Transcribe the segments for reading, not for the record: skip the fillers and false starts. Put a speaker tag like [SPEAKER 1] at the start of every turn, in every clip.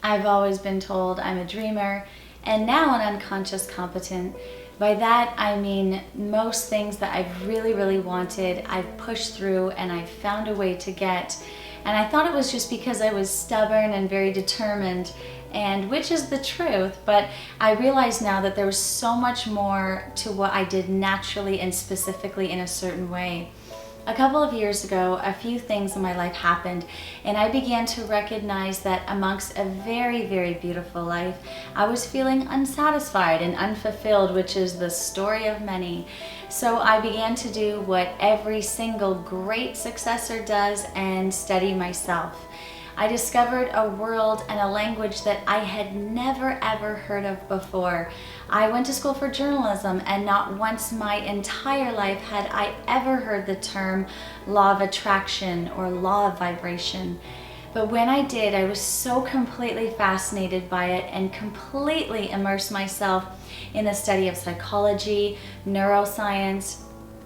[SPEAKER 1] I've always been told I'm a dreamer and now an unconscious competent. By that, I mean most things that I've really wanted, I've pushed through and I've found a way to get. And I thought it was just because I was stubborn and very determined, and which is the truth, but I realize now that there was so much more to what I did naturally and specifically in a certain way. A couple of years ago, a few things in my life happened, and I began to recognize that amongst a very beautiful life, I was feeling unsatisfied and unfulfilled, which is the story of many. So I began to do what every single great successor does and study myself. I discovered a world and a language that I had never ever heard of before. I went to school for journalism, and not once my entire life had I ever heard the term law of attraction or law of vibration. But when I did, I was so completely fascinated by it and completely immersed myself in the study of psychology, neuroscience,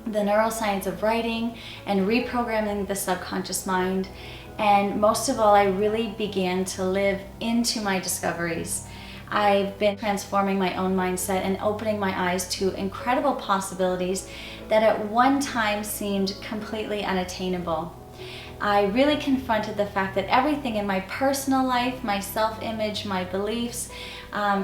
[SPEAKER 1] the neuroscience of writing, and reprogramming the subconscious mind. And most of all, I really began to live into my discoveries. I've been transforming my own mindset and opening my eyes to incredible possibilities that at one time seemed completely unattainable. I really confronted the fact that everything in my personal life, my self-image, my beliefs,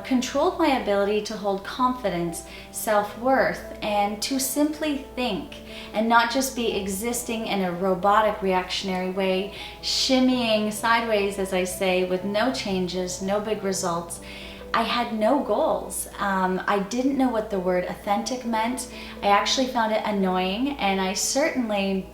[SPEAKER 1] controlled my ability to hold confidence, self-worth, and to simply think and not just be existing in a robotic reactionary way, shimmying sideways, as I say, with no changes, no big results. I had no goals. I didn't know what the word authentic meant. I actually found it annoying, and I certainly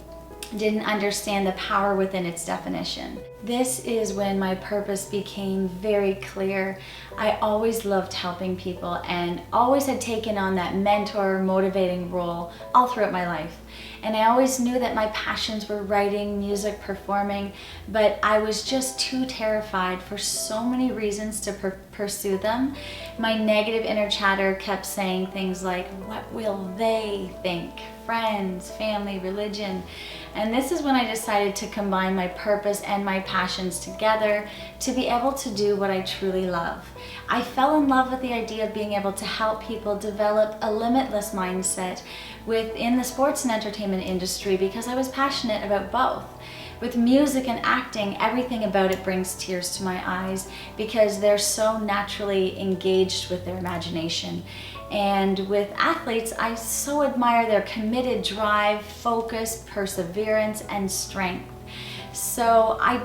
[SPEAKER 1] didn't understand the power within its definition. This is when my purpose became very clear. I always loved helping people and always had taken on that mentor, motivating role all throughout my life. And I always knew that my passions were writing, music, performing, but I was just too terrified for so many reasons to pursue them. My negative inner chatter kept saying things like, what will they think? Friends, family, religion. And this is when I decided to combine my purpose and my passions together to be able to do what I truly love. I fell in love with the idea of being able to help people develop a limitless mindset within the sports and entertainment industry because I was passionate about both. With music and acting, everything about it brings tears to my eyes because they're so naturally engaged with their imagination. And with athletes, I so admire their committed drive, focus, perseverance, and strength. So I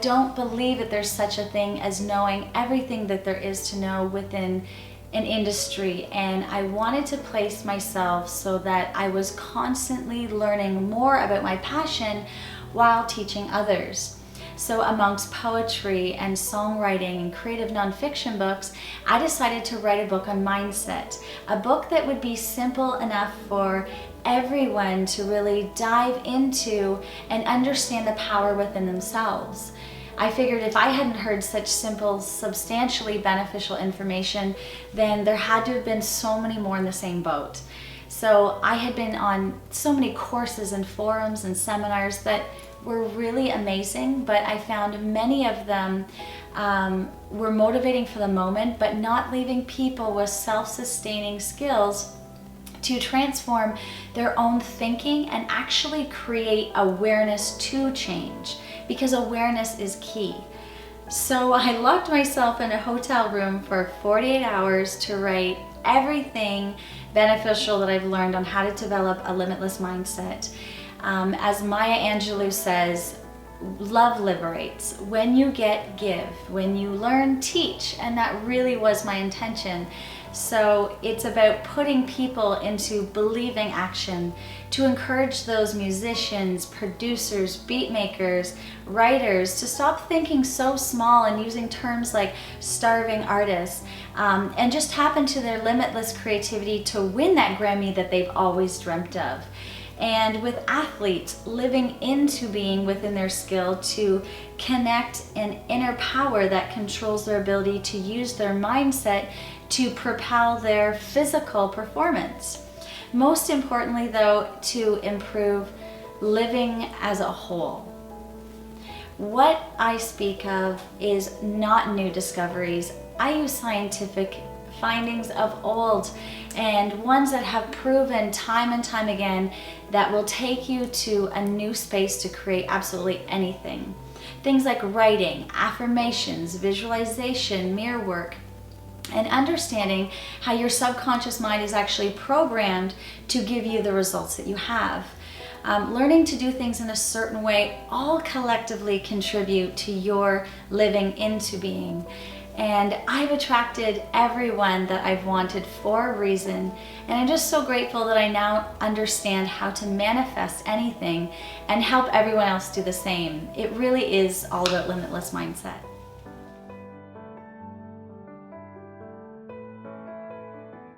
[SPEAKER 1] don't believe that there's such a thing as knowing everything that there is to know within an industry, and I wanted to place myself so that I was constantly learning more about my passion while teaching others. So amongst poetry and songwriting and creative nonfiction books, I decided to write a book on mindset, a book that would be simple enough for everyone to really dive into and understand the power within themselves. I figured if I hadn't heard such simple, substantially beneficial information, then there had to have been so many more in the same boat. So I had been on so many courses and forums and seminars that were really amazing, but I found many of them were motivating for the moment, but not leaving people with self-sustaining skills to transform their own thinking and actually create awareness to change, because awareness is key. So I locked myself in a hotel room for 48 hours to write everything beneficial that I've learned on how to develop a limitless mindset. As Maya Angelou says, love liberates. When you get, give. When you learn, teach. And that really was my intention. So it's about putting people into believing action to encourage those musicians, producers, beat makers, writers to stop thinking so small and using terms like starving artists, and just tap into their limitless creativity to win that Grammy that they've always dreamt of. And with athletes, living into being within their skill to connect an inner power that controls their ability to use their mindset to propel their physical performance. Most importantly though, to improve living as a whole. what I speak of is not new discoveries. I use scientific findings of old and ones that have proven time and time again that will take you to a new space to create absolutely anything. Things like writing, affirmations, visualization, mirror work, and understanding how your subconscious mind is actually programmed to give you the results that you have. Learning to do things in a certain way all collectively contribute to your living into being. And I've attracted everyone that I've wanted for a reason. And I'm just so grateful that I now understand how to manifest anything and help everyone else do the same. It really is all about limitless mindset.